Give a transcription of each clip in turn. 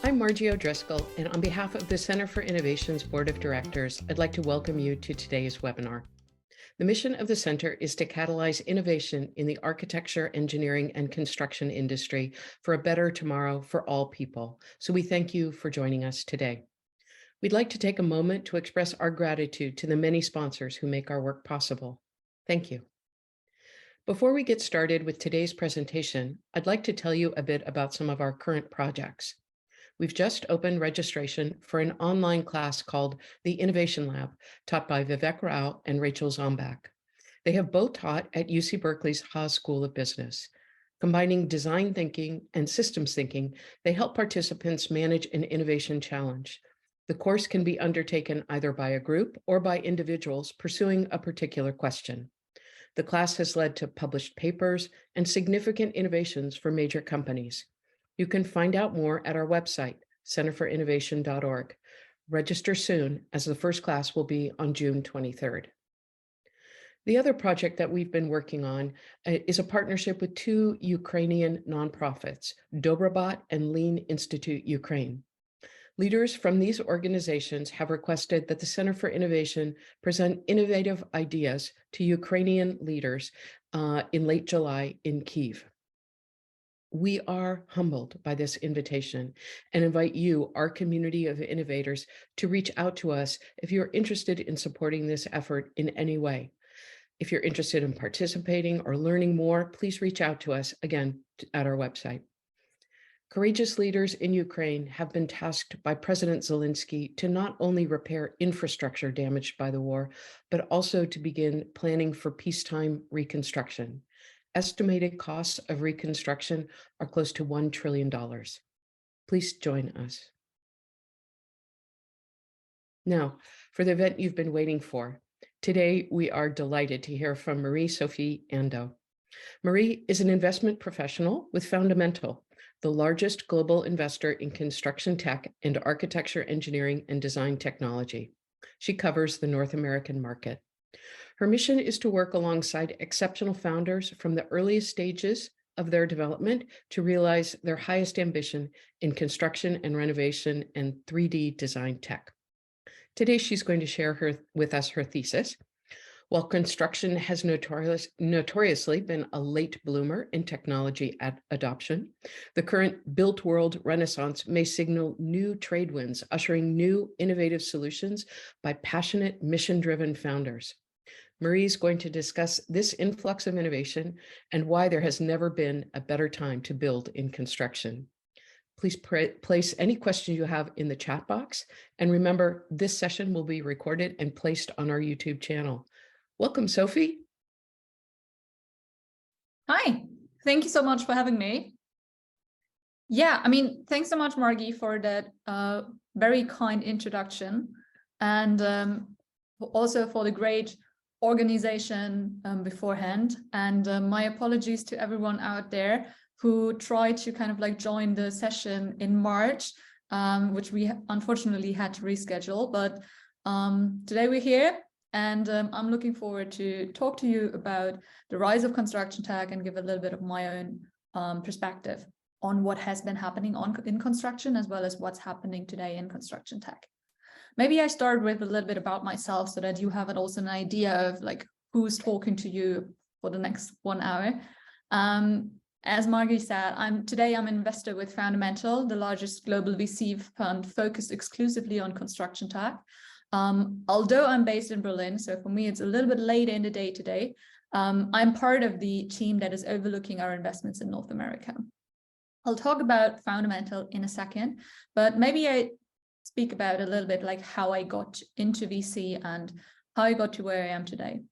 I'm Margie O'Driscoll, and on behalf of the Center for Innovation's Board of Directors, I'd like to welcome you to today's webinar. The mission of the center is to catalyze innovation in the architecture, engineering, and construction industry for a better tomorrow for all people. So we thank you for joining us today. We'd like to take a moment to express our gratitude to the many sponsors who make our work possible. Thank you. Before we get started with today's presentation, I'd like to tell you a bit about some of our current projects. We've just opened registration for an online class called the Innovation Lab, taught by Vivek Rao and Rachel Zombach. They have both taught at UC Berkeley's Haas School of Business. Combining design thinking and systems thinking, they help participants manage an innovation challenge. The course can be undertaken either by a group or by individuals pursuing a particular question. The class has led to published papers and significant innovations for major companies. You can find out more at our website, centerforinnovation.org. Register soon, as the first class will be on June 23rd. The other project that we've been working on is a partnership with two Ukrainian nonprofits, Dobrobot and Lean Institute Ukraine. Leaders from these organizations have requested that the Center for Innovation present innovative ideas to Ukrainian leaders in late July in Kyiv. We are humbled by this invitation and invite you, our community of innovators, to reach out to us if you're interested in supporting this effort in any way. If you're interested in participating or learning more, please reach out to us again at our website. Courageous leaders in Ukraine have been tasked by President Zelensky to not only repair infrastructure damaged by the war, but also to begin planning for peacetime reconstruction. Estimated costs of reconstruction are close to $1 trillion. Please join us. Now, for the event you've been waiting for, today we are delighted to hear from Marie-Sophie Ando. Marie is an investment professional with Foundamental, the largest global investor in construction tech and architecture, engineering, and design technology. She covers the North American market. Her mission is to work alongside exceptional founders from the earliest stages of their development to realize their highest ambition in construction and renovation and 3D design tech. Today, she's going to share with us her thesis. While construction has notoriously been a late bloomer in technology adoption, the current built world renaissance may signal new trade winds, ushering new innovative solutions by passionate, mission-driven founders. Marie is going to discuss this influx of innovation and why there has never been a better time to build in construction. Please place any questions you have in the chat box. And remember, this session will be recorded and placed on our YouTube channel. Welcome, Sophie. Hi, thank you so much for having me. Yeah, thanks so much, Margie, for that very kind introduction, and also for the great organization beforehand. And my apologies to everyone out there who tried to join the session in March, which we unfortunately had to reschedule. But today we're here. And I'm looking forward to talk to you about the rise of construction tech and give a little bit of my own perspective on what has been happening in construction, as well as what's happening today in construction tech. Maybe I start with a little bit about myself so that you have also an idea of who's talking to you for the next 1 hour. As Margie said, today I'm an investor with Foundamental, the largest global VC fund focused exclusively on construction tech. Although I'm based in Berlin, so for me, it's a little bit late in the day today. I'm part of the team that is overlooking our investments in North America. I'll talk about Foundamental in a second, but maybe I speak about a little bit how I got into VC and how I got to where I am today.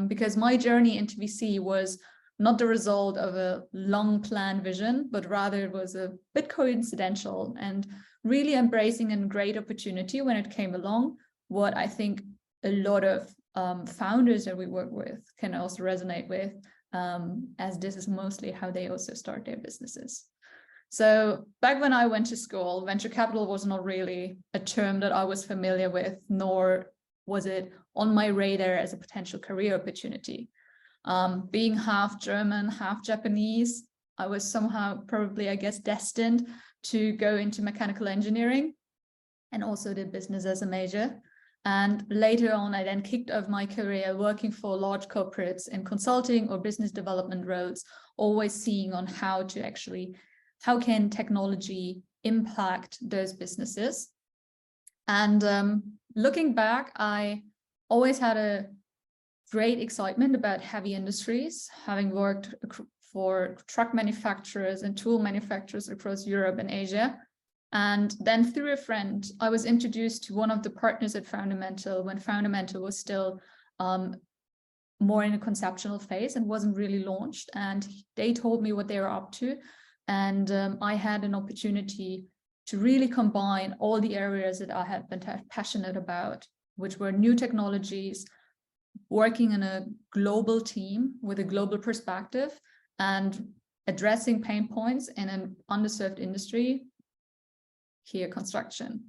Because my journey into VC was not the result of a long planned vision, but rather it was a bit coincidental and really embracing a great opportunity when it came along, what I think a lot of founders that we work with can also resonate with, as this is mostly how they also start their businesses. So back when I went to school, venture capital was not really a term that I was familiar with, nor was it on my radar as a potential career opportunity. Being half German, half Japanese, I was somehow probably, I guess, destined to go into mechanical engineering, and also did business as a major. And later on, I then kicked off my career working for large corporates in consulting or business development roles, always seeing on how can technology impact those businesses. And looking back, I always had a great excitement about heavy industries, having worked for truck manufacturers and tool manufacturers across Europe and Asia. And then through a friend, I was introduced to one of the partners at Foundamental when Foundamental was still more in a conceptual phase and wasn't really launched. And they told me what they were up to. And I had an opportunity to really combine all the areas that I had been passionate about, which were new technologies, working in a global team with a global perspective, and addressing pain points in an underserved industry, here construction.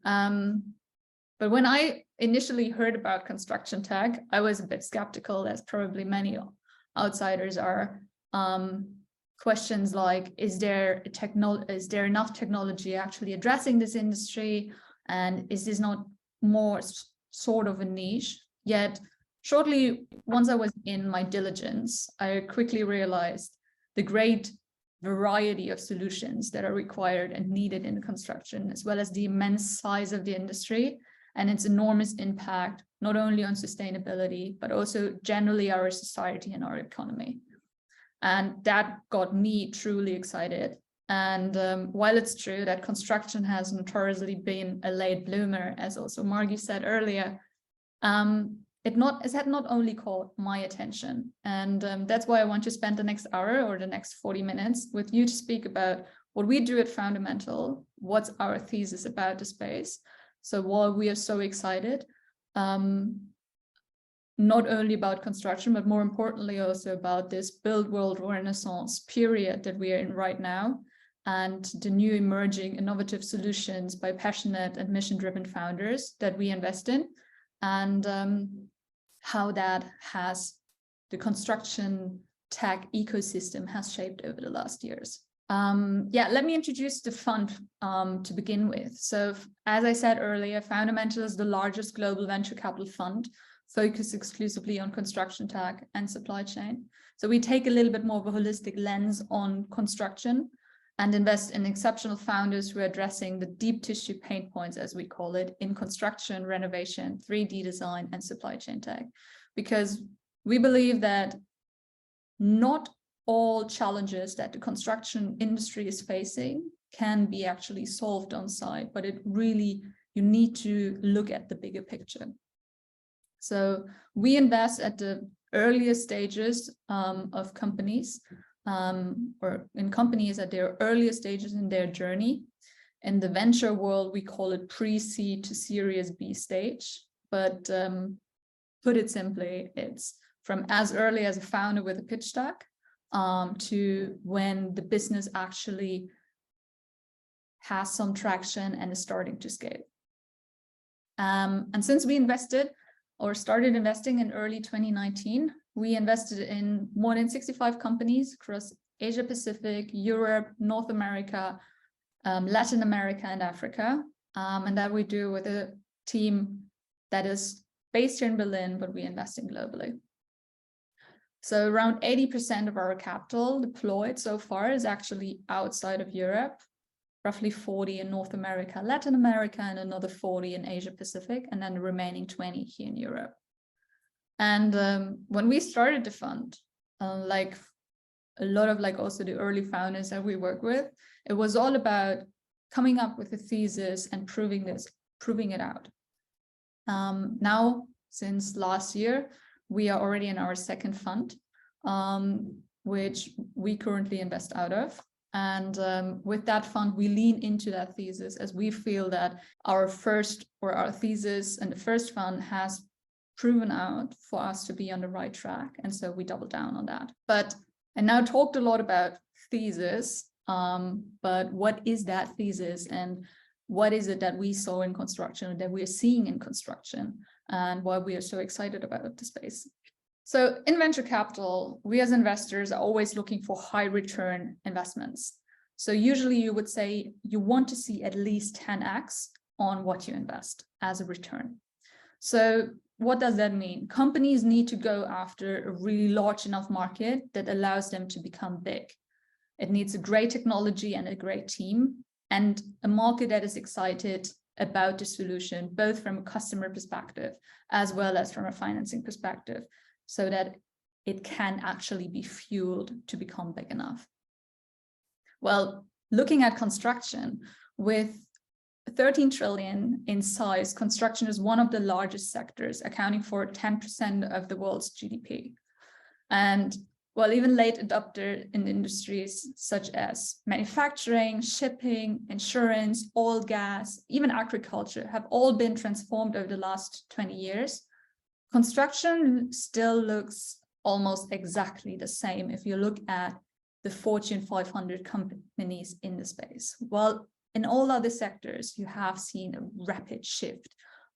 But when I initially heard about ConstructionTech, I was a bit skeptical, as probably many outsiders are. Questions like, is there enough technology actually addressing this industry? And is this not more sort of a niche? Yet shortly, once I was in my diligence, I quickly realized the great variety of solutions that are required and needed in construction, as well as the immense size of the industry and its enormous impact, not only on sustainability, but also generally our society and our economy. And that got me truly excited. And while it's true that construction has notoriously been a late bloomer, as also Margie said earlier, it had not only caught my attention. And that's why I want to spend the next hour or the next 40 minutes with you to speak about what we do at Foundamental, what's our thesis about the space. So why we are so excited, not only about construction, but more importantly also about this build world renaissance period that we are in right now, and the new emerging innovative solutions by passionate and mission-driven founders that we invest in, and how that has the construction tech ecosystem has shaped over the last years. Let me introduce the fund to begin with. So as I said earlier, Foundamental is the largest global venture capital fund focused exclusively on construction tech and supply chain. So we take a little bit more of a holistic lens on construction and invest in exceptional founders who are addressing the deep tissue pain points, as we call it, in construction, renovation, 3D design, and supply chain tech. Because we believe that not all challenges that the construction industry is facing can be actually solved on site, but you need to look at the bigger picture. So we invest at the earliest stages of companies, or in companies at their earliest stages in their journey. In the venture world, we call it pre-seed to Series B stage. But put it simply, it's from as early as a founder with a pitch deck to when the business actually has some traction and is starting to scale. And since we started investing in early 2019, we invested in more than 65 companies across Asia Pacific, Europe, North America, Latin America, and Africa. And that we do with a team that is based here in Berlin, but we invest in globally. So around 80% of our capital deployed so far is actually outside of Europe, roughly 40 in North America, Latin America, and another 40 in Asia Pacific, and then the remaining 20 here in Europe. And when we started the fund, like a lot of also the early founders that we work with, it was all about coming up with a thesis and proving it out. Now, since last year, we are already in our second fund, which we currently invest out of. And with that fund, we lean into that thesis, as we feel that our thesis and the first fund has proven out for us to be on the right track. And so we double down on that. But I now talked a lot about thesis, but what is that thesis, and what is it that we saw in construction, that we are seeing in construction, and why we are so excited about the space? So in venture capital, we as investors are always looking for high return investments. So usually you would say you want to see at least 10x on what you invest as a return. So what does that mean? Companies need to go after a really large enough market that allows them to become big. It needs a great technology and a great team, and a market that is excited about the solution, both from a customer perspective as well as from a financing perspective, so that it can actually be fueled to become big enough. Well, looking at construction, with 13 trillion in size, construction is one of the largest sectors, accounting for 10% of the world's GDP. And while even late adopter in industries such as manufacturing, shipping, insurance, oil, gas, even agriculture have all been transformed over the last 20 years, construction still looks almost exactly the same if you look at the Fortune 500 companies in the space. Well, in all other sectors, you have seen a rapid shift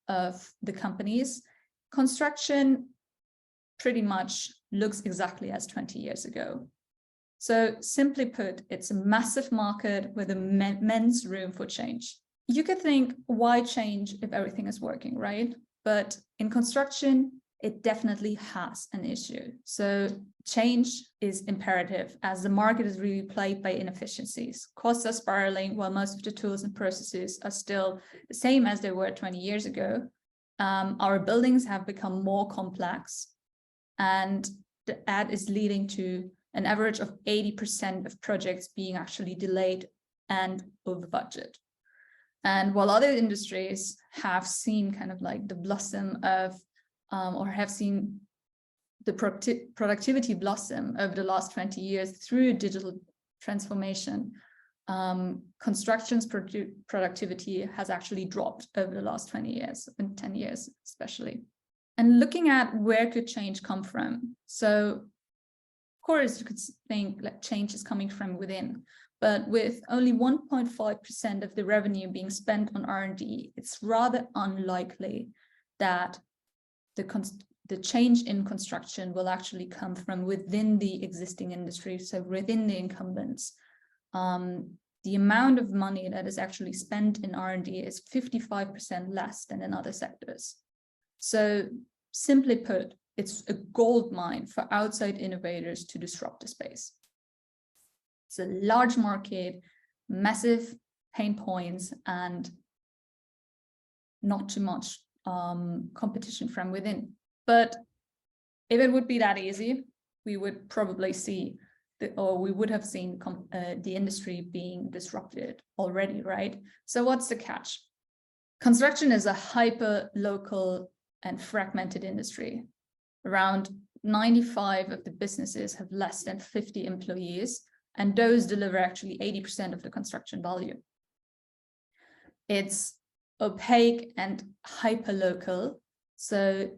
of the companies. Construction pretty much looks exactly as 20 years ago. So simply put, it's a massive market with immense room for change. You could think, why change if everything is working, right? But in construction, it definitely has an issue. So change is imperative as the market is really plagued by inefficiencies. Costs are spiraling while most of the tools and processes are still the same as they were 20 years ago. Our buildings have become more complex, and that is leading to an average of 80% of projects being actually delayed and over budget. And while other industries have seen kind of like the blossom of or have seen the productivity blossom over the last 20 years through digital transformation, construction's productivity has actually dropped over the last 20 years, and 10 years especially. And looking at where could change come from? So, of course, you could think that change is coming from within, but with only 1.5% of the revenue being spent on R&D, it's rather unlikely that the change in construction will actually come from within the existing industry, so within the incumbents. The amount of money that is actually spent in R&D is 55% less than in other sectors. So simply put, it's a gold mine for outside innovators to disrupt the space. It's a large market, massive pain points, and not too much competition from within. But if it would be that easy, we would probably see we would have seen the industry being disrupted already, right? So what's the catch? Construction is a hyper-local and fragmented industry. Around 95 of the businesses have less than 50 employees, and those deliver actually 80% of the construction value. It's opaque and hyper-local. So,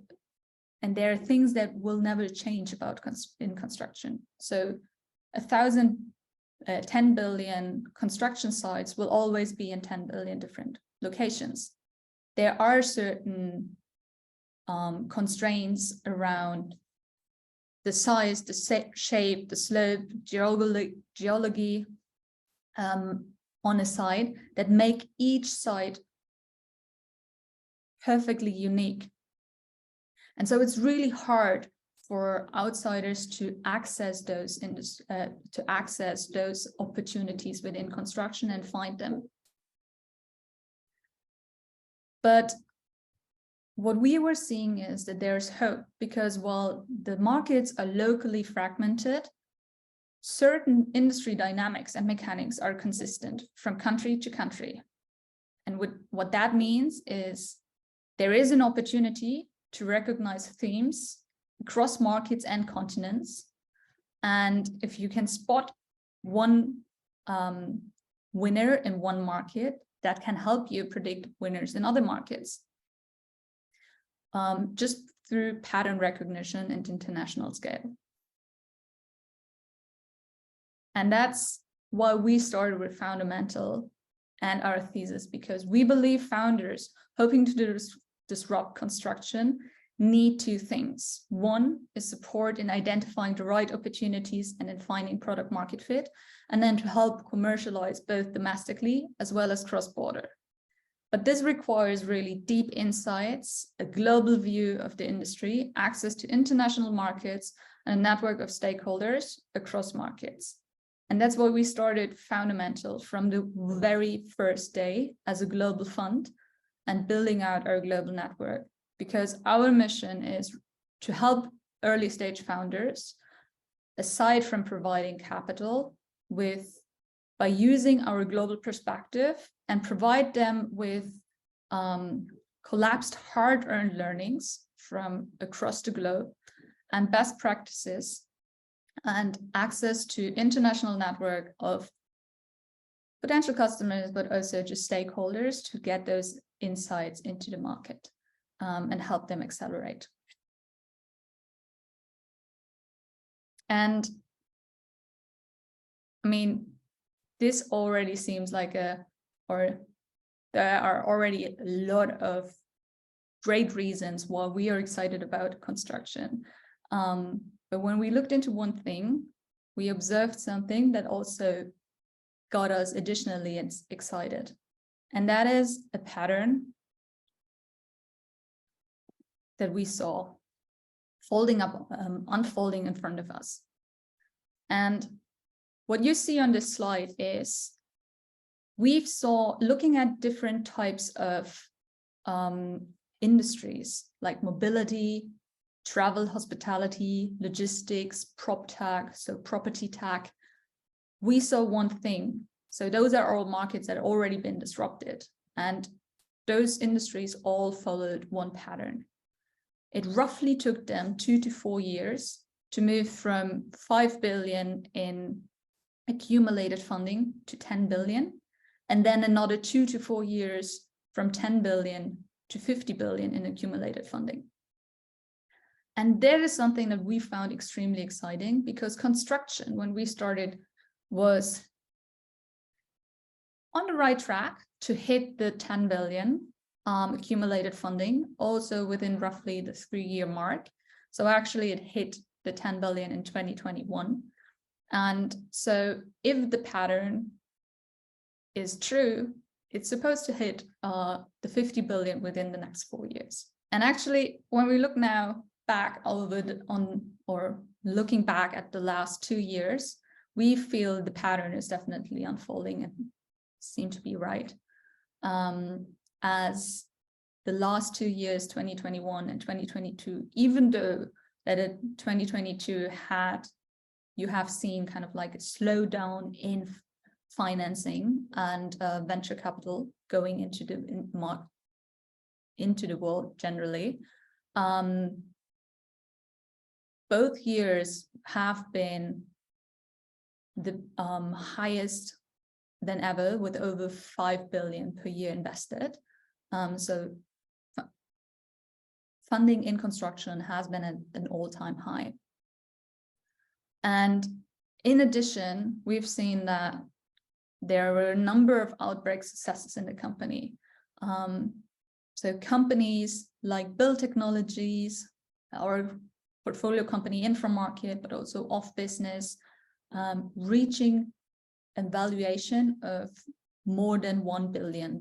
and there are things that will never change about in construction. So 10 billion construction sites will always be in 10 billion different locations. There are certain constraints around the size, the shape, the slope, geology on a site that make each site perfectly unique. And so it's really hard for outsiders to access those opportunities within construction and find them. But what we were seeing is that there's hope, because while the markets are locally fragmented, certain industry dynamics and mechanics are consistent from country to country. And what that means is there is an opportunity to recognize themes across markets and continents. And if you can spot one winner in one market, that can help you predict winners in other markets, just through pattern recognition and international scale. And that's why we started with Foundamental and our thesis, because we believe founders hoping to disrupt construction need two things. One is support in identifying the right opportunities and in finding product market fit, and then to help commercialize both domestically as well as cross-border. But this requires really deep insights, a global view of the industry, access to international markets, and a network of stakeholders across markets. And that's why we started Foundamental from the very first day as a global fund and building out our global network, because our mission is to help early stage founders, aside from providing capital, by using our global perspective and provide them with collapsed hard-earned learnings from across the globe and best practices and access to international network of potential customers, but also just stakeholders to get those insights into the market and help them accelerate. And I mean, this already seems like there are already a lot of great reasons why we are excited about construction. But when we looked into one thing, we observed something that also got us additionally excited. And that is a pattern that we saw unfolding in front of us. And what you see on this slide is looking at different types of industries like mobility, travel, hospitality, logistics, prop tech, so property tech. We saw one thing. So those are all markets that have already been disrupted. And those industries all followed one pattern. It roughly took them 2 to 4 years to move from 5 billion in accumulated funding to 10 billion, and then another 2 to 4 years from 10 billion to 50 billion in accumulated funding. And that is something that we found extremely exciting, because construction, when we started, was on the right track to hit the 10 billion accumulated funding, also within roughly the 3-year mark. So actually it hit the 10 billion in 2021. And so if the pattern is true, it's supposed to hit the 50 billion within the next 4 years. And actually, when we look now back looking back at the last 2 years, we feel the pattern is definitely unfolding and seem to be right. As the last 2 years, 2021 and 2022, even though that in 2022 you have seen kind of like a slowdown in financing and venture capital going into the world generally. Both years have been the highest than ever, with over 5 billion per year invested. So funding in construction has been at an all-time high. And in addition, we've seen that there were a number of outbreak successes in the company. So companies like Build Technologies, our portfolio company Inframarket, but also Off Business, reaching a valuation of more than $1 billion,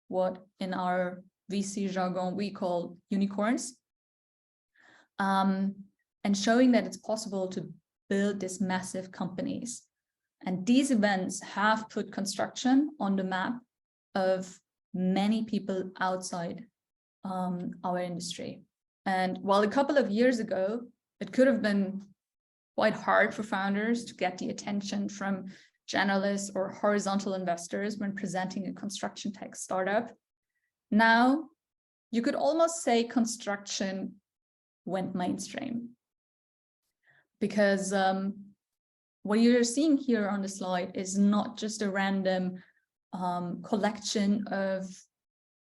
what in our VC jargon we call unicorns, and showing that it's possible to build these massive companies. And these events have put construction on the map of many people outside our industry. And while a couple of years ago, it could have been quite hard for founders to get the attention from generalists or horizontal investors when presenting a construction tech startup, now you could almost say construction went mainstream. Because what you're seeing here on the slide is not just a random collection of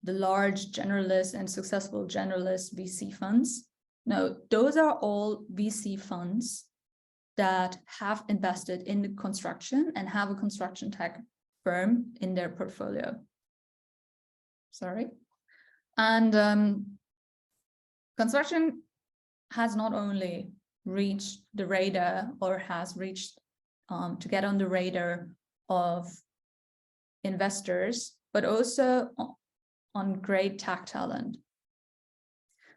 the large generalist and successful generalist VC funds. No, those are all VC funds that have invested in the construction and have a construction tech firm in their portfolio. Sorry. And construction has not only reached the radar or has reached to get on the radar of investors, but also on great tech talent.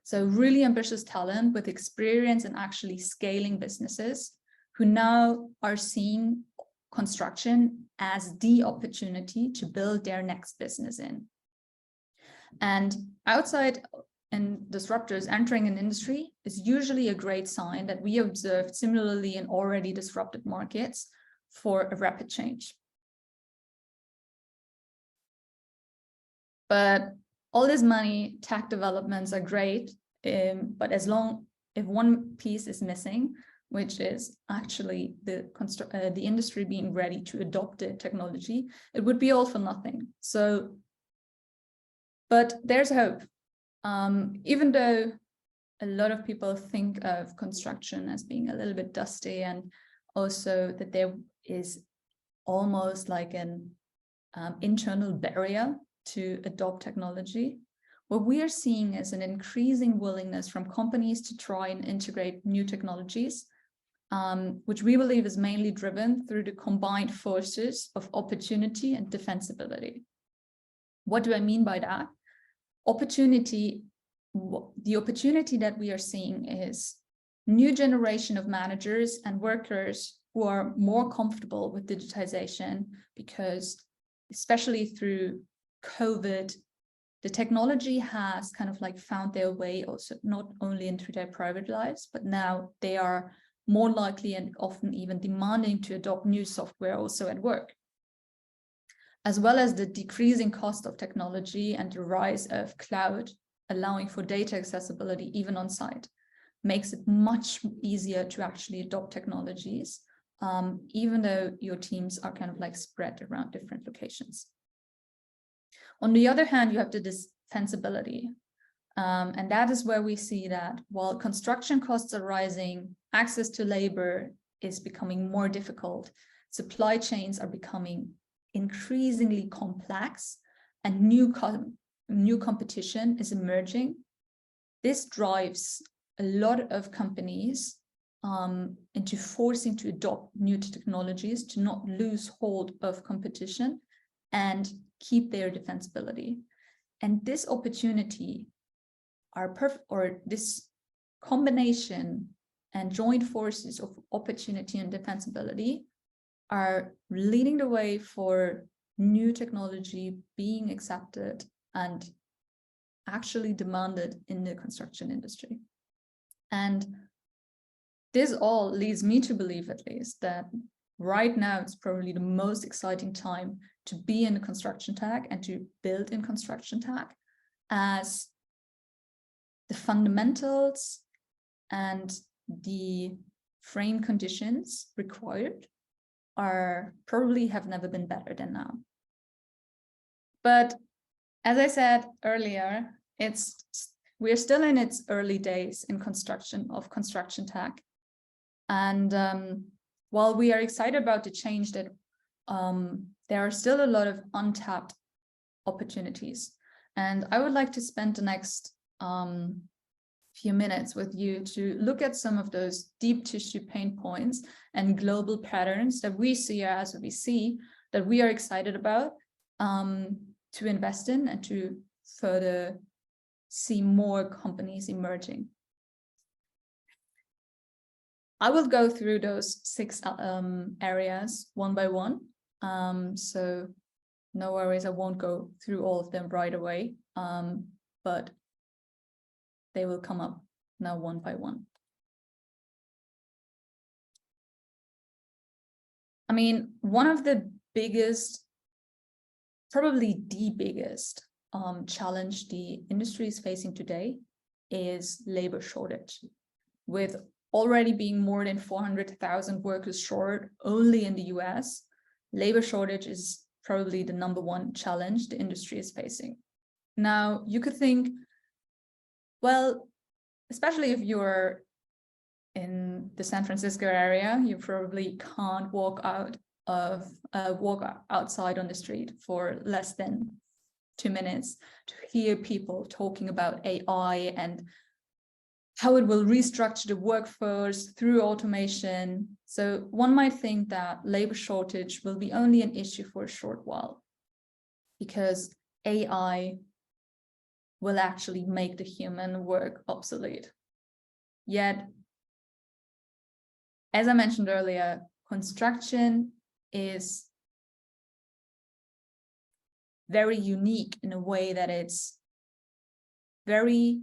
So really ambitious talent with experience in actually scaling businesses who now are seeing construction as the opportunity to build their next business in. And outside and disruptors entering an industry is usually a great sign that we observed similarly in already disrupted markets for a rapid change. But all this money, tech developments are great, but if one piece is missing, which is actually the industry being ready to adopt the technology, it would be all for nothing. So, but there's hope. Even though a lot of people think of construction as being a little bit dusty, and also that there is almost like an internal barrier to adopt technology, what we are seeing is an increasing willingness from companies to try and integrate new technologies, which we believe is mainly driven through the combined forces of opportunity and defensibility. What do I mean by that? Opportunity, the opportunity that we are seeing is new generation of managers and workers who are more comfortable with digitization, because especially through COVID, the technology has kind of like found their way also not only into their private lives, but now they are more likely and often even demanding to adopt new software also at work. As well as the decreasing cost of technology and the rise of cloud, allowing for data accessibility even on site, makes it much easier to actually adopt technologies, even though your teams are kind of like spread around different locations. On the other hand, you have the defensibility. And that is where we see that while construction costs are rising, access to labor is becoming more difficult, supply chains are becoming increasingly complex, and new competition is emerging. This drives a lot of companies into forcing to adopt new technologies to not lose hold of competition and keep their defensibility. And this opportunity this combination and joint forces of opportunity and defensibility are leading the way for new technology being accepted and actually demanded in the construction industry. And this all leads me to believe, at least, that right now it's probably the most exciting time to be in ConstructionTech and to build in ConstructionTech, as the fundamentals and the frame conditions required have never been better than now. But as I said earlier, we're still in its early days in construction of ConstructionTech. And while we are excited about the change, that there are still a lot of untapped opportunities. And I would like to spend the next few minutes with you to look at some of those deep tissue pain points and global patterns that we see that we are excited about to invest in and to further see more companies emerging. I will go through those 6 areas one by one. So no worries, I won't go through all of them right away, but they will come up now one by one. I mean, one of the biggest, probably the biggest challenge the industry is facing today is labor shortage. With already being more than 400,000 workers short only in the US, labor shortage is probably the #1 challenge the industry is facing. Now, you could think, well, especially if you're in the San Francisco area, you probably can't walk outside on the street for less than 2 minutes to hear people talking about AI and how it will restructure the workforce through automation. So one might think that labor shortage will be only an issue for a short while because AI will actually make the human work obsolete. Yet, as I mentioned earlier, construction is very unique in a way that it's very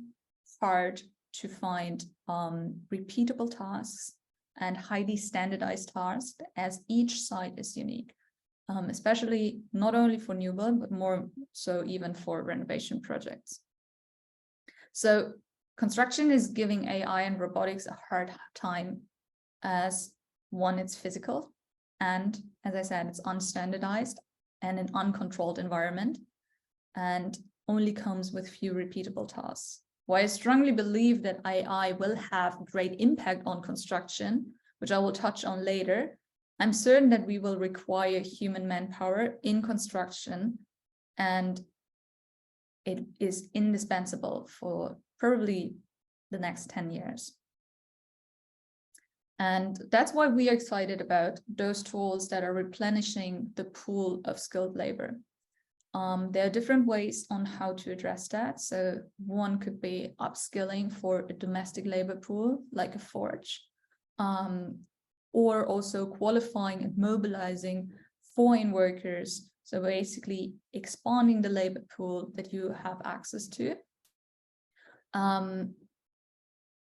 hard to find repeatable tasks and highly standardized tasks, as each site is unique, especially not only for new build, but more so even for renovation projects. So construction is giving AI and robotics a hard time as one, it's physical, and as I said, it's unstandardized and an uncontrolled environment, and only comes with few repeatable tasks. While I strongly believe that AI will have great impact on construction, which I will touch on later, I'm certain that we will require human manpower in construction, and it is indispensable for probably the next 10 years. And that's why we are excited about those tools that are replenishing the pool of skilled labor. There are different ways on how to address that. So one could be upskilling for a domestic labor pool, like a forge, or also qualifying and mobilizing foreign workers. So basically expanding the labor pool that you have access to,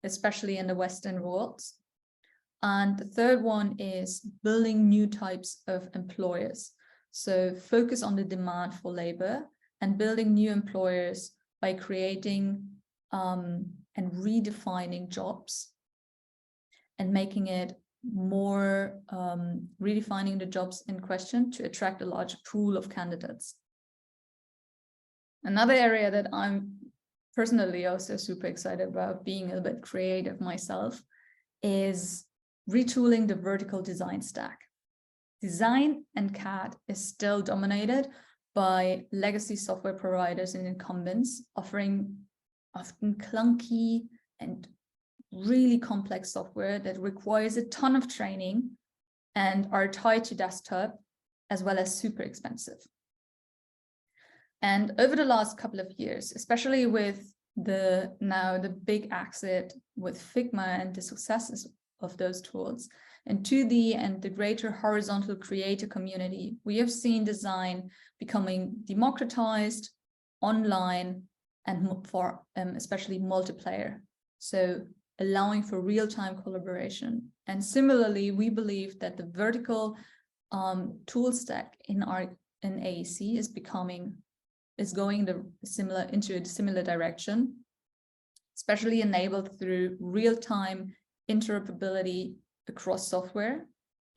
especially in the Western world. And the third one is building new types of employers. So focus on the demand for labor and building new employers by creating and redefining jobs and making it more, redefining the jobs in question to attract a large pool of candidates. Another area that I'm personally also super excited about, being a bit creative myself, is retooling the vertical design stack. Design and CAD is still dominated by legacy software providers and incumbents, offering often clunky and really complex software that requires a ton of training and are tied to desktop, as well as super expensive. And over the last couple of years, especially with the big exit with Figma and the successes of those tools, and 2D and the greater horizontal creator community, we have seen design becoming democratized online and for especially multiplayer, so allowing for real-time collaboration. And similarly, we believe that the vertical tool stack in AEC is going into a similar direction, especially enabled through real-time interoperability across software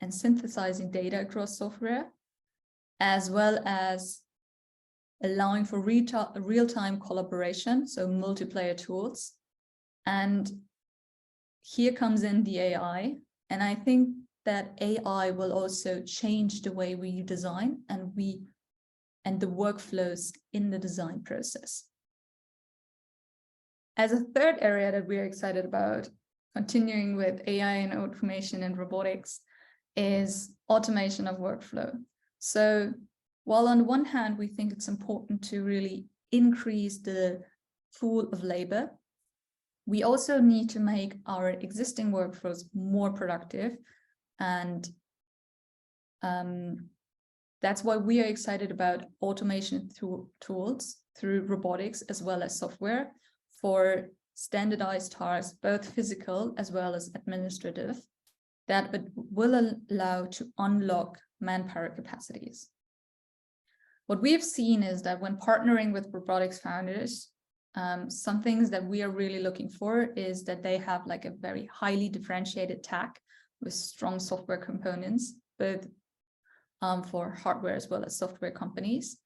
and synthesizing data across software, as well as allowing for real-time collaboration, so multiplayer tools. And here comes in the AI, and I think that AI will also change the way we design and the workflows in the design process. As a third area that we're excited about, continuing with AI and automation and robotics, is automation of workflow. So while on one hand, we think it's important to really increase the pool of labor, we also need to make our existing workflows more productive. And that's why we are excited about automation tools through robotics as well as software for standardized tasks, both physical as well as administrative, that will allow to unlock manpower capacities. What we have seen is that when partnering with robotics founders, some things that we are really looking for is that they have like a very highly differentiated tech with strong software components, both for hardware as well as software companies,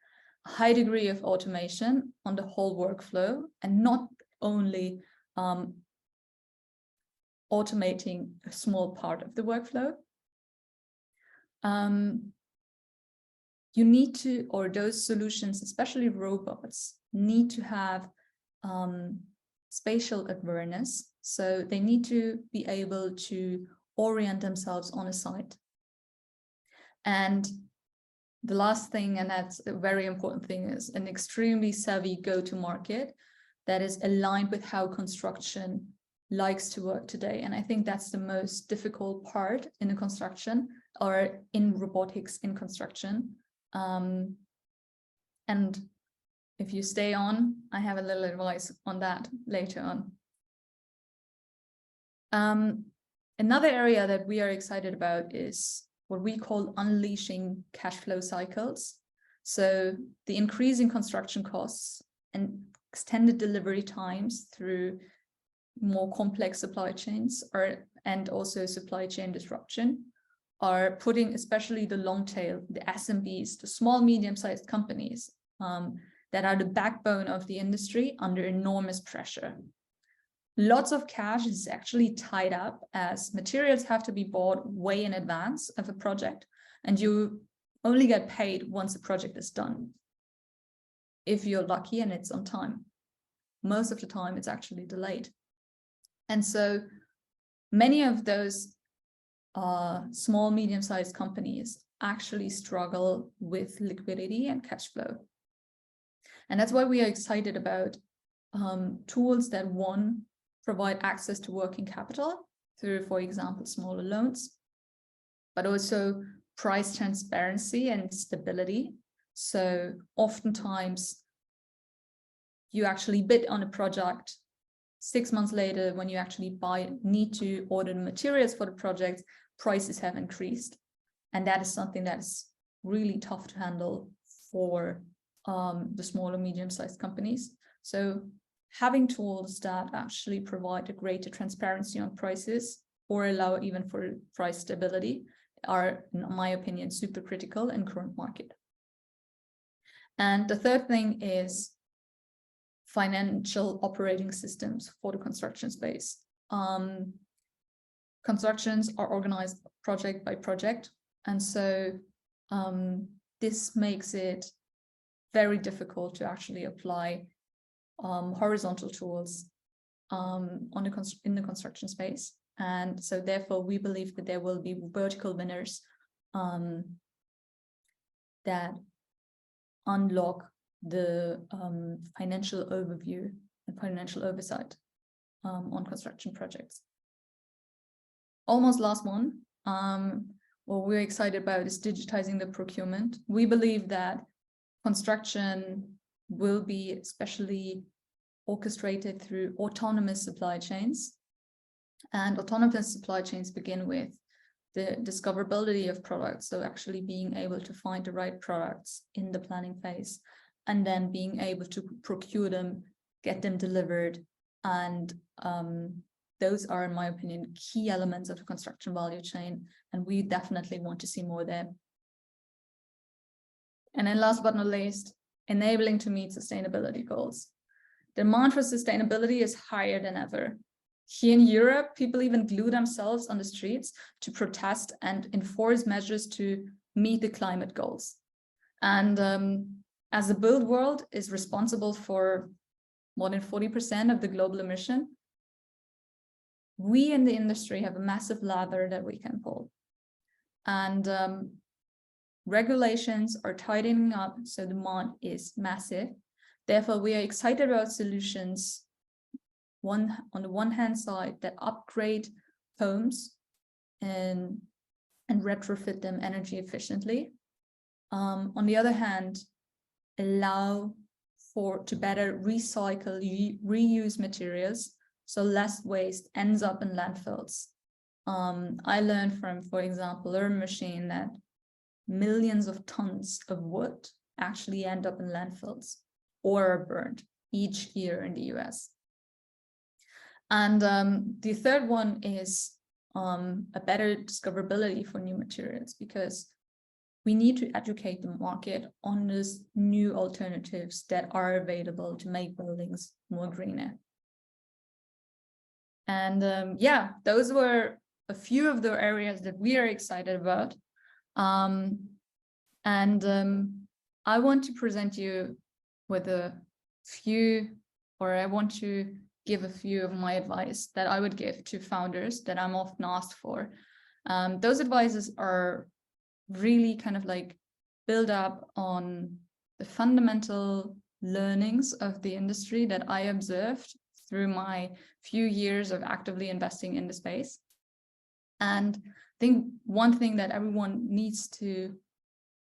a high degree of automation on the whole workflow, and not only automating a small part of the workflow. You need to, or those solutions, especially robots, need to have spatial awareness So they need to be able to orient themselves on a site. And the last thing, and that's a very important thing, is an extremely savvy go-to-market that is aligned with how construction likes to work today. And I think that's the most difficult part in the construction, or in robotics in construction. And if you stay on, I have a little advice on that later on. Another area that we are excited about is what we call unleashing cash flow cycles. So the increase in construction costs and extended delivery times through more complex supply chains, and also supply chain disruption, are putting especially the long tail, the SMBs, the small, medium-sized companies that are the backbone of the industry, under enormous pressure. Lots of cash is actually tied up, as materials have to be bought way in advance of a project, and you only get paid once the project is done, if you're lucky and it's on time. Most of the time it's actually delayed. And so many of those small, medium-sized companies actually struggle with liquidity and cash flow. And that's why we are excited about tools that, one, provide access to working capital through, for example, smaller loans, but also price transparency and stability. So oftentimes you actually bid on a project, 6 months later, when you actually need to order the materials for the project, prices have increased. And that is something that is really tough to handle for the small and medium-sized companies. So having tools that actually provide a greater transparency on prices, or allow even for price stability, are, in my opinion, super critical in current market. And the third thing is financial operating systems for the construction space. Constructions are organized project by project, and so this makes it very difficult to actually apply horizontal tools in the construction space. And so therefore we believe that there will be vertical winners that unlock the financial overview and financial oversight on construction projects. Almost last one, what we're excited about is digitizing the procurement. We believe that construction will be especially orchestrated through autonomous supply chains. And autonomous supply chains begin with the discoverability of products, so actually being able to find the right products in the planning phase, and then being able to procure them, get them delivered. And those are, in my opinion, key elements of the construction value chain, and we definitely want to see more there. And then last but not least, enabling to meet sustainability goals. Demand for sustainability is higher than ever. Here in Europe, people even glue themselves on the streets to protest and enforce measures to meet the climate goals. And as the built world is responsible for more than 40% of the global emission, we in the industry have a massive ladder that we can pull. And regulations are tightening up, so demand is massive. Therefore, we are excited about solutions, on the one hand side, that upgrade homes and retrofit them energy efficiently. On the other hand, allow to better recycle, reuse materials, so less waste ends up in landfills. I learned from, for example, urban machine that millions of tons of wood actually end up in landfills or are burned each year in the US. And the third one is a better discoverability for new materials, because we need to educate the market on these new alternatives that are available to make buildings more greener. And yeah, those were a few of the areas that we are excited about. I want to present you with a few, or I want to give a few of my advice that I would give to founders that I'm often asked for. Those advices are really kind of like build up on the fundamental learnings of the industry that I observed through my few years of actively investing in the space. And I think one thing that everyone needs to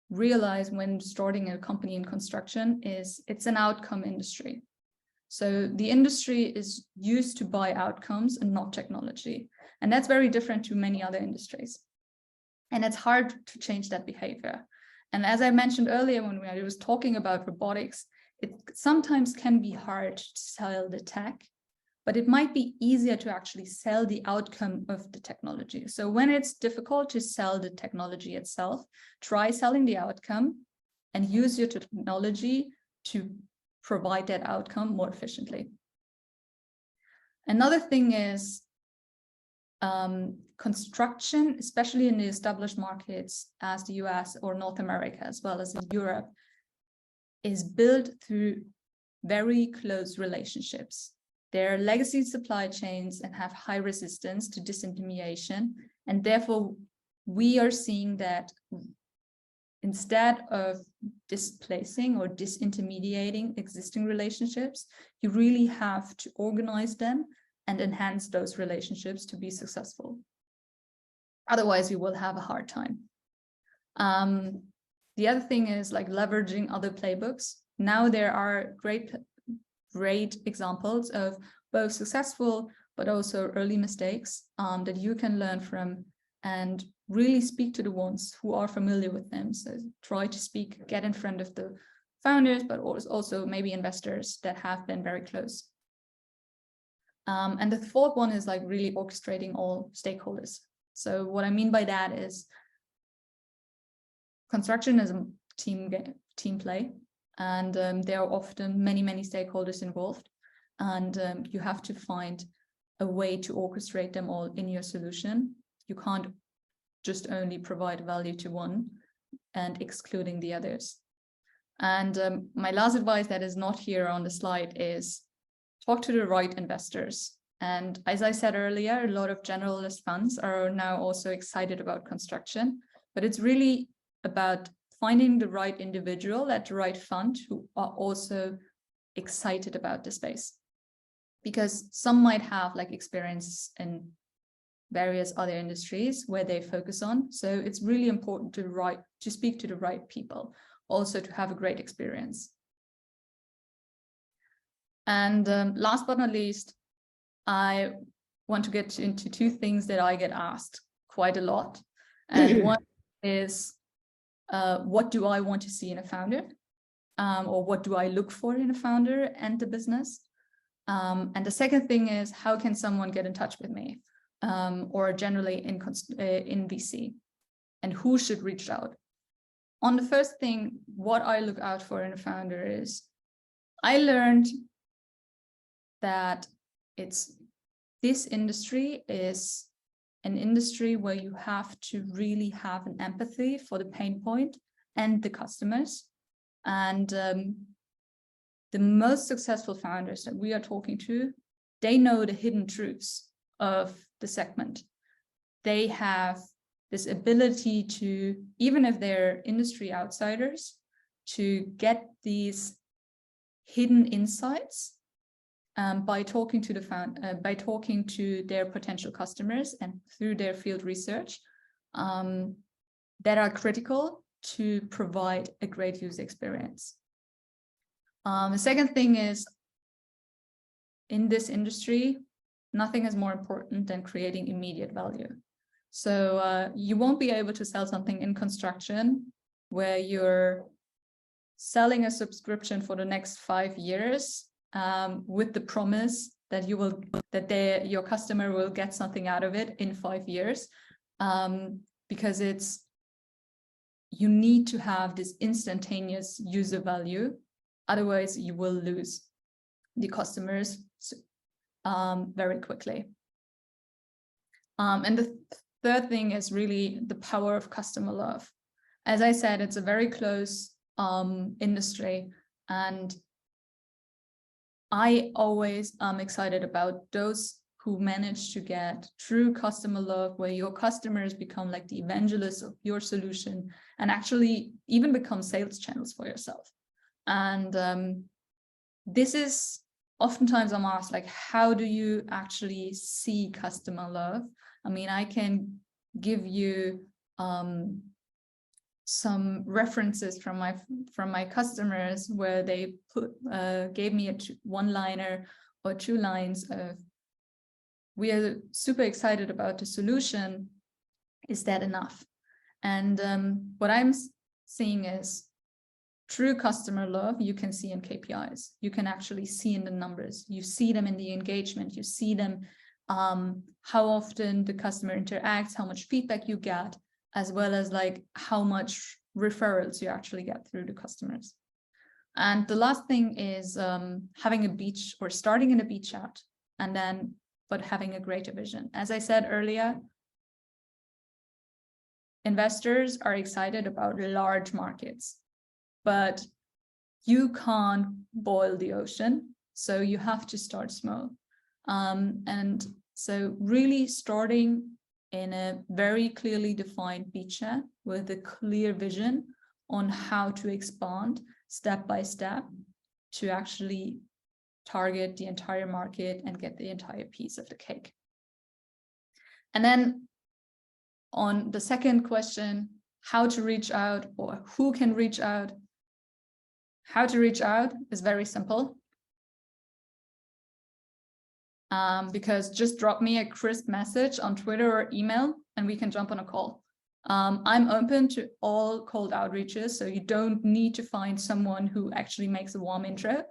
realize when starting a company in construction is it's an outcome industry. So the industry is used to buy outcomes and not technology. And that's very different to many other industries. And it's hard to change that behavior. And as I mentioned earlier, when I was talking about robotics, it sometimes can be hard to sell the tech, but it might be easier to actually sell the outcome of the technology. So when it's difficult to sell the technology itself, try selling the outcome and use your technology to provide that outcome more efficiently. Another thing is construction, especially in the established markets as the US or North America, as well as in Europe, is built through very close relationships. They're legacy supply chains and have high resistance to disintermediation. And therefore, we are seeing that instead of displacing or disintermediating existing relationships, you really have to organize them and enhance those relationships to be successful. Otherwise, you will have a hard time. The other thing is like leveraging other playbooks. Now there are great examples of both successful but also early mistakes that you can learn from and really speak to the ones who are familiar with them. So try to speak, get in front of the founders, but also maybe investors that have been very close. And the fourth one is like really orchestrating all stakeholders. So what I mean by that is construction is a team play, and there are often many stakeholders involved, and you have to find a way to orchestrate them all in your solution. You can't just only provide value to one and excluding the others. And my last advice that is not here on the slide is talk to the right investors. And as I said earlier, a lot of generalist funds are now also excited about construction, but it's really about finding the right individual at the right fund who are also excited about the space. Because some might have like experience in various other industries where they focus on. So it's really important to speak to the right people, also to have a great experience. And last but not least, I want to get into two things that I get asked quite a lot. And one is, what do I want to see in a founder? Or what do I look for in a founder and the business? And the second thing is, how can someone get in touch with me? Or generally in VC? And who should reach out? On the first thing, what I look out for in a founder is, I learned that this industry is an industry where you have to really have an empathy for the pain point and the customers. And the most successful founders that we are talking to, they know the hidden truths of the segment. They have this ability to, even if they're industry outsiders, to get these hidden insights by talking to their potential customers and through their field research that are critical to provide a great user experience. The second thing is, in this industry, nothing is more important than creating immediate value. So you won't be able to sell something in construction where you're selling a subscription for the next 5 years with the promise that your customer will get something out of it in 5 years, because you need to have this instantaneous user value. Otherwise, you will lose the customers very quickly. And the third thing is really the power of customer love. As I said, it's a very close industry, and I always am excited about those who manage to get true customer love, where your customers become like the evangelists of your solution and actually even become sales channels for yourself. And this is oftentimes I'm asked, like, how do you actually see customer love? I mean, I can give you some references from my customers where they gave me a one-liner or 2 lines of, we are super excited about the solution. Is that enough? And what I'm seeing is true customer love you can see in KPIs. You can actually see in the numbers. You see them in the engagement. You see them how often the customer interacts, how much feedback you get, as well as like how much referrals you actually get through the customers. And the last thing is having a beach or starting in a beach chat, and then but having a greater vision. As I said earlier, investors are excited about large markets, but you can't boil the ocean. So you have to start small. And so really starting in a very clearly defined beachhead with a clear vision on how to expand step by step to actually target the entire market and get the entire piece of the cake. And then on the second question, how to reach out or who can reach out? How to reach out is very simple. Because just drop me a crisp message on Twitter or email and we can jump on a call. I'm open to all cold outreaches, so you don't need to find someone who actually makes a warm intro.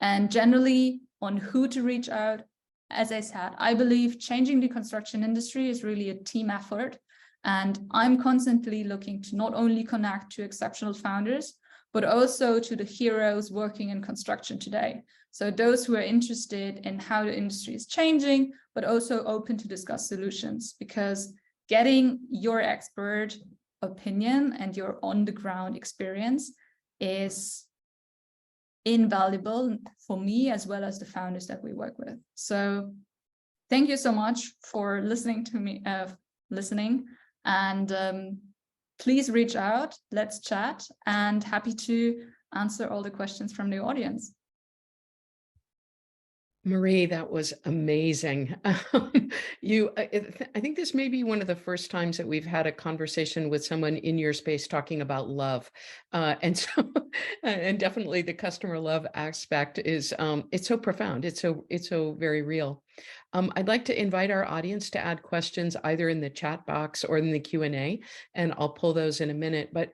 And generally on who to reach out, as I said, I believe changing the construction industry is really a team effort. And I'm constantly looking to not only connect to exceptional founders, but also to the heroes working in construction today. So those who are interested in how the industry is changing, but also open to discuss solutions, because getting your expert opinion and your on-the-ground experience is invaluable for me as well as the founders that we work with. So thank you so much for listening to me, and please reach out, let's chat, and happy to answer all the questions from the audience. Marie, that was amazing. I think this may be one of the first times that we've had a conversation with someone in your space talking about love. And definitely the customer love aspect is, it's so profound. It's so very real. I'd like to invite our audience to add questions either in the chat box or in the Q&A, and I'll pull those in a minute. But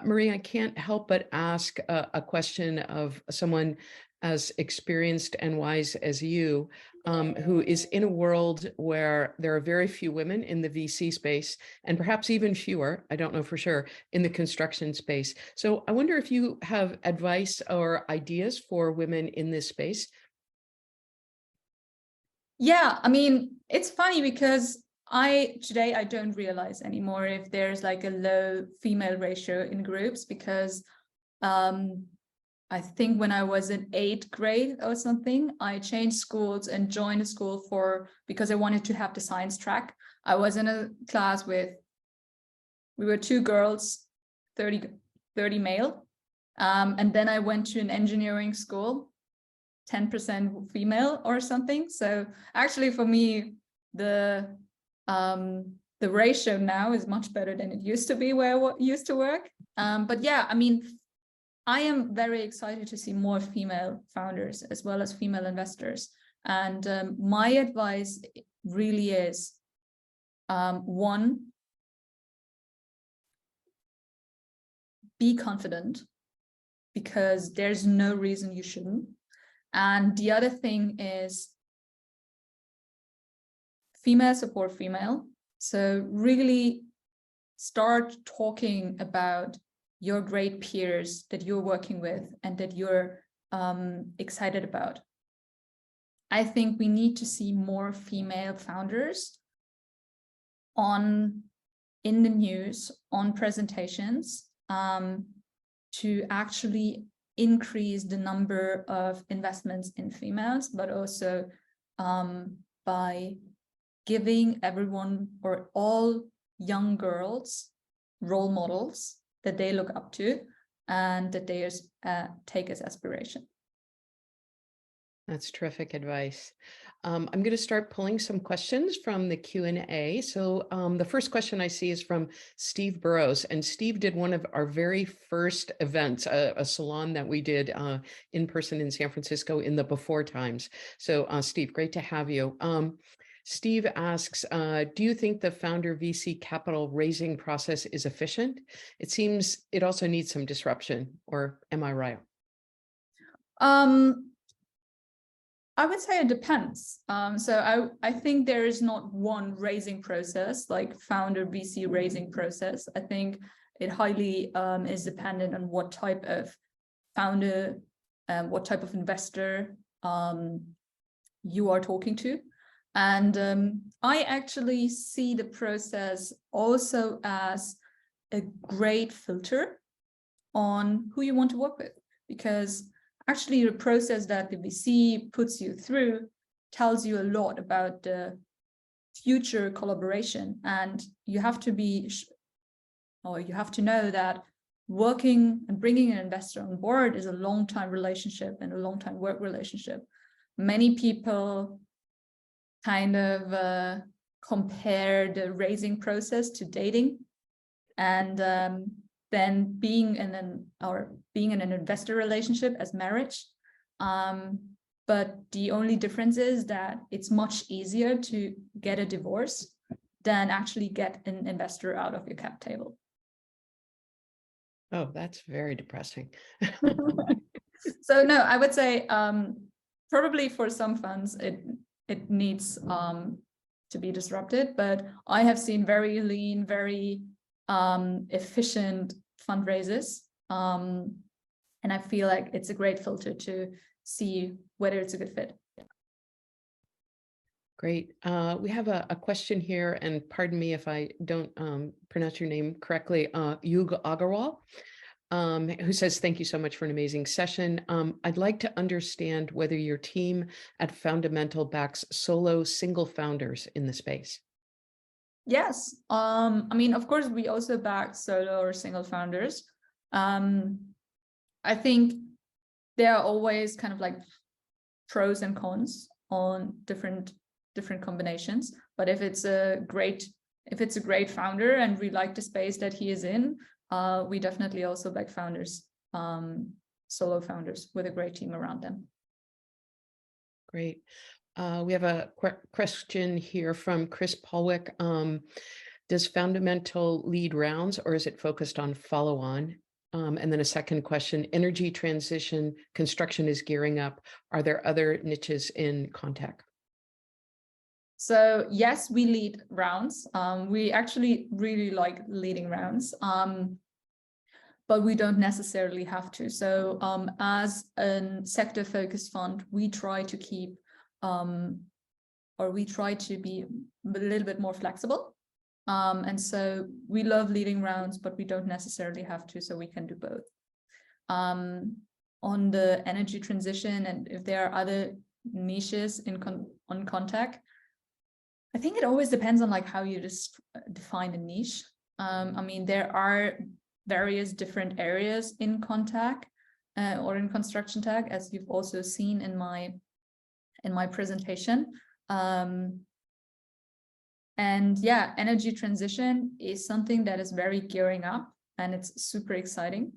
Marie, I can't help but ask a question of someone as experienced and wise as you, who is in a world where there are very few women in the VC space, and perhaps even fewer, I don't know for sure, in the construction space. So I wonder if you have advice or ideas for women in this space. Yeah, I mean, it's funny because today I don't realize anymore if there's like a low female ratio in groups, because I think when I was in 8th grade or something, I changed schools and joined a school because I wanted to have the science track. I was in a class we were 2 girls, 30 male. And then I went to an engineering school, 10% female or something. So actually for me, the ratio now is much better than it used to be where I used to work. But yeah, I mean, I am very excited to see more female founders as well as female investors. And my advice really is, one, be confident, because there's no reason you shouldn't. And the other thing is female support female. So really start talking about your great peers that you're working with and that you're excited about. I think we need to see more female founders in the news, on presentations, to actually increase the number of investments in females, but also by giving everyone or all young girls role models that they look up to and that they take as aspiration. That's terrific advice. I'm going to start pulling some questions from the Q&A. So the first question I see is from Steve Burrows, and Steve did one of our very first events, a salon that we did in person in San Francisco in the before times. So Steve, great to have you. Steve asks, do you think the founder VC capital raising process is efficient? It seems it also needs some disruption, or am I right? I would say it depends. So I think there is not one raising process, like founder VC raising process. I think it highly is dependent on what type of founder, what type of investor you are talking to. And I actually see the process also as a great filter on who you want to work with, because actually the process that the VC puts you through tells you a lot about the future collaboration. And you have to you have to know that working and bringing an investor on board is a long-time relationship and a long-time work relationship. Many people kind of compare the raising process to dating, and then being in an investor relationship as marriage. But the only difference is that it's much easier to get a divorce than actually get an investor out of your cap table. Oh, that's very depressing. So no, I would say probably for some funds it needs to be disrupted, but I have seen very lean, very efficient fundraisers, and I feel like it's a great filter to see whether it's a good fit. Great. We have a question here, and pardon me if I don't pronounce your name correctly, Yug Agarwal, who says, thank you so much for an amazing session. I'd like to understand whether your team at Foundamental backs solo single founders in the space. Yes. I mean, of course, we also back solo or single founders. I think there are always kind of like pros and cons on different combinations. But if it's a great founder and we like the space that he is in, we definitely also back founders, solo founders with a great team around them. Great. We have a question here from Chris Polwick. Does Foundamental lead rounds, or is it focused on follow-on? And then a second question, energy transition, construction is gearing up. Are there other niches in ConTech? So yes, we lead rounds. We actually really like leading rounds, but we don't necessarily have to. So as a sector-focused fund, we try to keep we try to be a little bit more flexible. And so we love leading rounds, but we don't necessarily have to, so we can do both. On the energy transition, and if there are other niches on ConTech, I think it always depends on like how you just define a niche. I mean, there are various different areas in ConTech or in ConstructionTech, as you've also seen in my presentation. And yeah, energy transition is something that is very gearing up, and it's super exciting.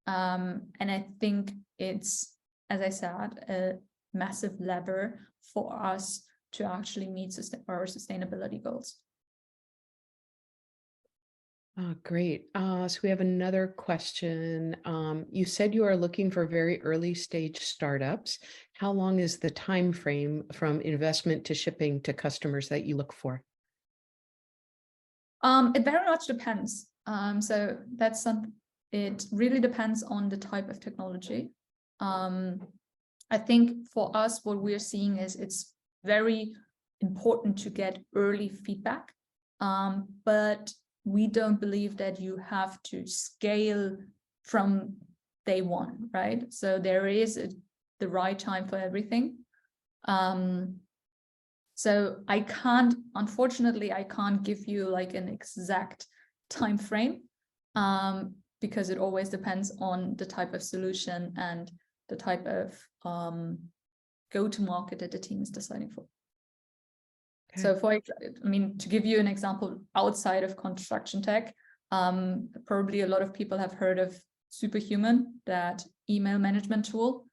And I think it's, as I said, a massive lever for us to actually meet our sustainability goals. Oh, great. So we have another question. You said you are looking for very early stage startups. How long is the time frame from investment to shipping to customers that you look for? It very much depends. So that's something. It really depends on the type of technology. I think for us, what we're seeing is it's very important to get early feedback, but we don't believe that you have to scale from day one, right? So there is the right time for everything. So unfortunately, I can't give you like an exact time frame, because it always depends on the type of solution and the type of go-to-market that the team is deciding for. Okay. So to give you an example outside of ConstructionTech, probably a lot of people have heard of Superhuman, that email management tool.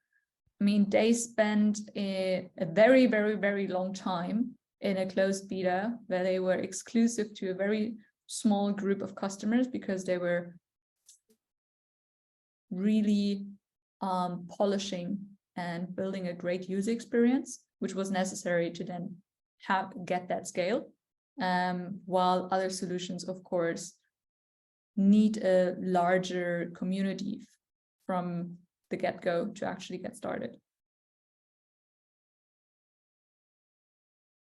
I mean, they spent a very, very, very long time in a closed beta where they were exclusive to a very small group of customers because they were really polishing and building a great user experience, which was necessary to then get that scale. While other solutions, of course, need a larger community from the get-go to actually get started.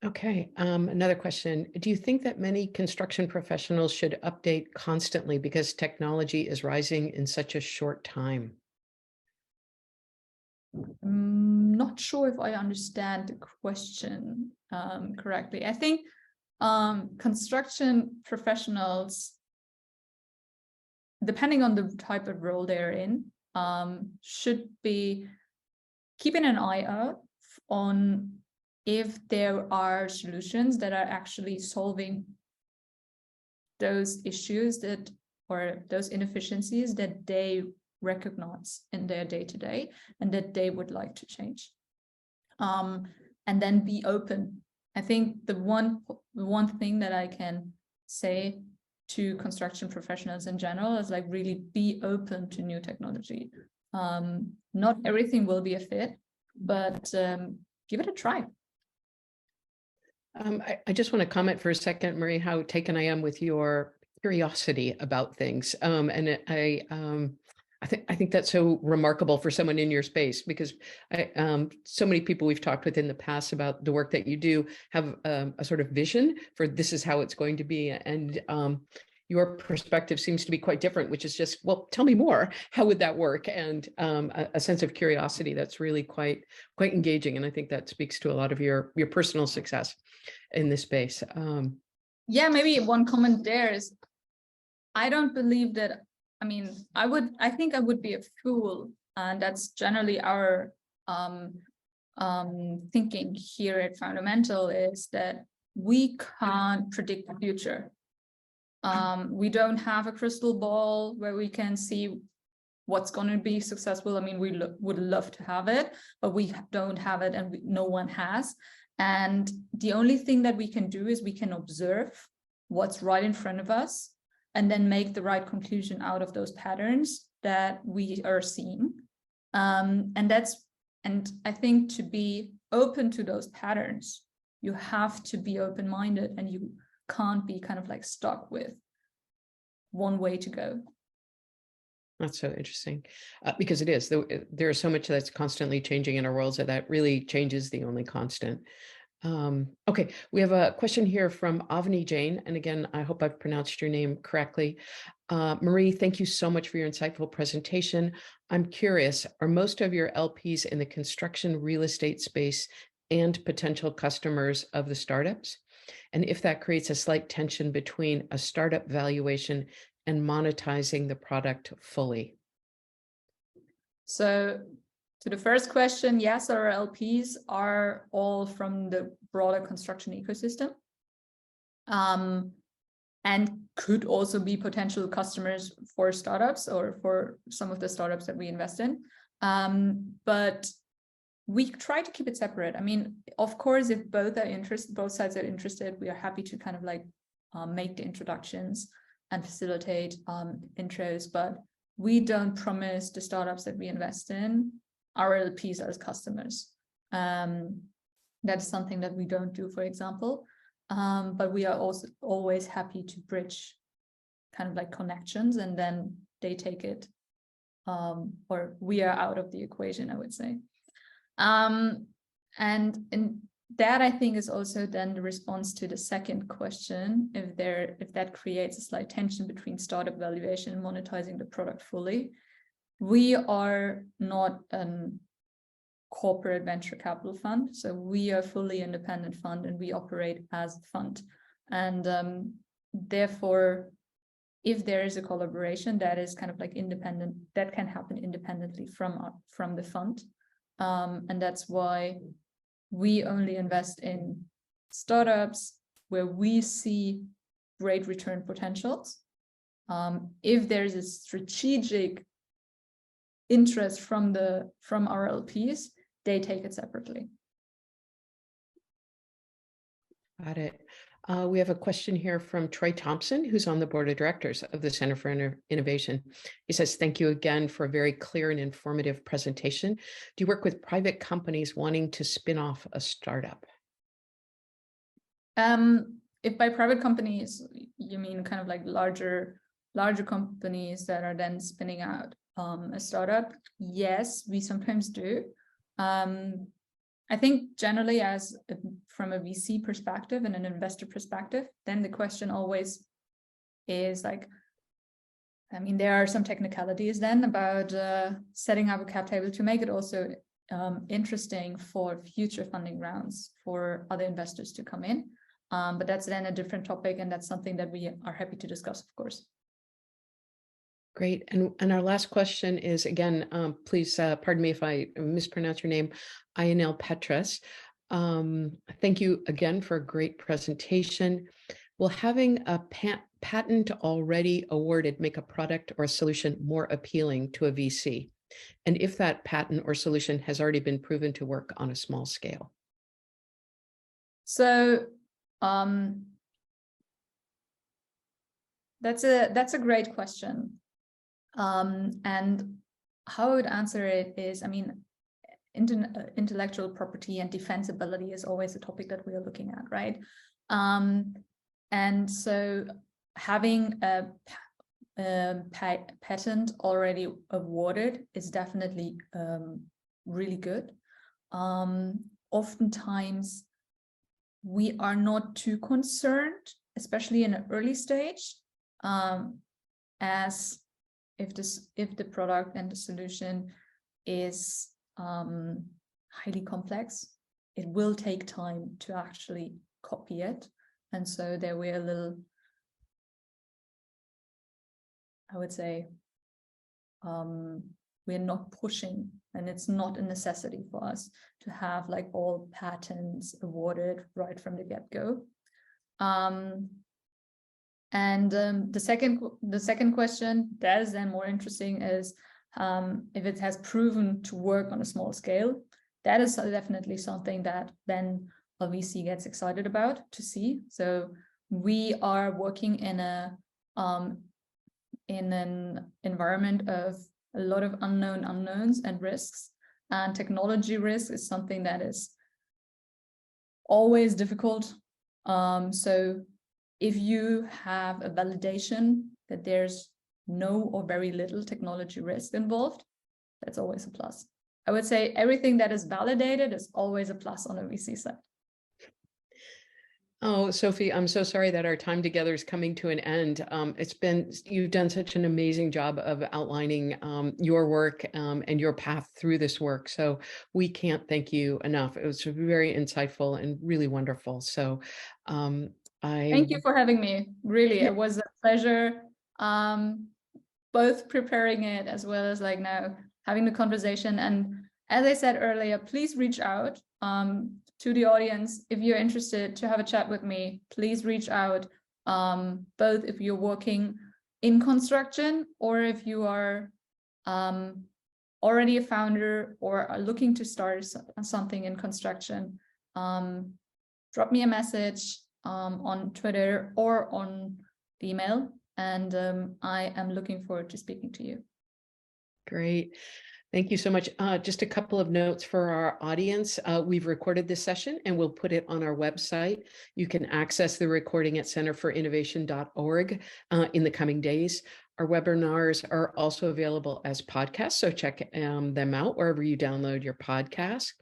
Okay, another question. Do you think that many construction professionals should update constantly because technology is rising in such a short time? I'm not sure if I understand the question correctly. I think construction professionals, depending on the type of role they're in, should be keeping an eye out on if there are solutions that are actually solving those issues or those inefficiencies that they recognize in their day-to-day and that they would like to change. And then be open. I think the one thing that I can say to construction professionals in general is like really be open to new technology. Not everything will be a fit, but give it a try. I just want to comment for a second, Marie, how taken I am with your curiosity about things. And I think that's so remarkable for someone in your space, because so many people we've talked with in the past about the work that you do have a sort of vision for this is how it's going to be. And your perspective seems to be quite different, which is just, well, tell me more. How would that work? And a sense of curiosity that's really quite engaging. And I think that speaks to a lot of your personal success in this space. Yeah, maybe one comment there is, I don't believe that. I mean, I think I would be a fool, and that's generally our thinking here at Foundamental, is that we can't predict the future. We don't have a crystal ball where we can see what's going to be successful. I mean, we would love to have it, but we don't have it, and no one has. And the only thing that we can do is we can observe what's right in front of us and then make the right conclusion out of those patterns that we are seeing. And I think to be open to those patterns, you have to be open-minded, and you can't be kind of like stuck with one way to go. That's so interesting, because it is. There is so much that's constantly changing in our world, so that really change is the only constant. Okay, we have a question here from Avani Jain. And again, I hope I've pronounced your name correctly. Marie, thank you so much for your insightful presentation. I'm curious, are most of your LPs in the construction real estate space and potential customers of the startups? And if that creates a slight tension between a startup valuation and monetizing the product fully? So to the first question, yes, our LPs are all from the broader construction ecosystem, and could also be potential customers for startups or for some of the startups that we invest in. But we try to keep it separate. I mean, of course, if both sides are interested, we are happy to kind of like make the introductions and facilitate intros, but we don't promise the startups that we invest in our LPs as customers. That's something that we don't do, for example. But we are also always happy to bridge kind of like connections, and then they take it, or we are out of the equation, I would say. And in that, I think, is also then the response to the second question, if that creates a slight tension between startup valuation and monetizing the product fully. we are not a corporate venture capital fund. So we are a fully independent fund and we operate as a fund. And therefore, if there is a collaboration that is kind of like independent, that can happen independently from the fund. And that's why we only invest in startups where we see great return potentials. If there's a strategic interest from our LPs, they take it separately. Got it. We have a question here from Troy Thompson, who's on the board of directors of the Center for Innovation. He says, thank you again for a very clear and informative presentation. Do you work with private companies wanting to spin off a startup? If by private companies, you mean kind of like larger companies that are then spinning out a startup, yes, we sometimes do. I think generally from a VC perspective and an investor perspective, then the question always is like, I mean, there are some technicalities then about setting up a cap table to make it also interesting for future funding rounds for other investors to come in. But that's then a different topic, and that's something that we are happy to discuss, of course. Great. And our last question is, again, please pardon me if I mispronounce your name, Ionel Petrus. Thank you again for a great presentation. Will having a patent already awarded make a product or a solution more appealing to a VC? And if that patent or solution has already been proven to work on a small scale? So that's a great question. And how I would answer it is, I mean, intellectual property and defensibility is always a topic that we are looking at, right? And so having a patent already awarded is definitely really good. Oftentimes, we are not too concerned, especially in an early stage, as if the product and the solution is highly complex, it will take time to actually copy it. And so there we're a little, I would say, we're not pushing, and it's not a necessity for us to have like all patents awarded right from the get-go. And the second question that is then more interesting is if it has proven to work on a small scale. That is definitely something that then a VC gets excited about to see. So we are working in an environment of a lot of unknowns and risks, and technology risk is something that is always difficult. So if you have a validation that there's no or very little technology risk involved, that's always a plus. I would say everything that is validated is always a plus on a VC side. Oh, Sophie, I'm so sorry that our time together is coming to an end. You've done such an amazing job of outlining your work and your path through this work. So we can't thank you enough. It was very insightful and really wonderful. So thank you for having me. Really, it was a pleasure, both preparing it as well as like now having the conversation. And as I said earlier, please reach out to the audience. If you're interested to have a chat with me, please reach out, both if you're working in construction or if you are already a founder or are looking to start something in construction. Drop me a message on Twitter or on the email, and I am looking forward to speaking to you. Great. Thank you so much. Just a couple of notes for our audience. We've recorded this session and we'll put it on our website. You can access the recording at centerforinnovation.org in the coming days. Our webinars are also available as podcasts, so check them out wherever you download your podcast.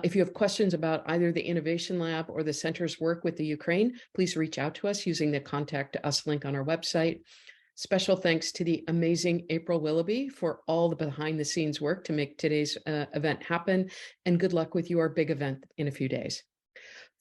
If you have questions about either the Innovation Lab or the center's work with the Ukraine, please reach out to us using the Contact Us link on our website. Special thanks to the amazing April Willoughby for all the behind the scenes work to make today's event happen. And good luck with your big event in a few days.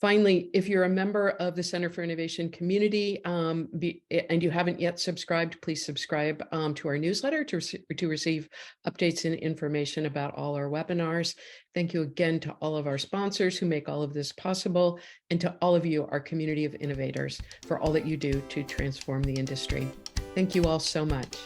Finally, if you're a member of the Center for Innovation community and you haven't yet subscribed, please subscribe to our newsletter to receive updates and information about all our webinars. Thank you again to all of our sponsors who make all of this possible, and to all of you, our community of innovators, for all that you do to transform the industry. Thank you all so much.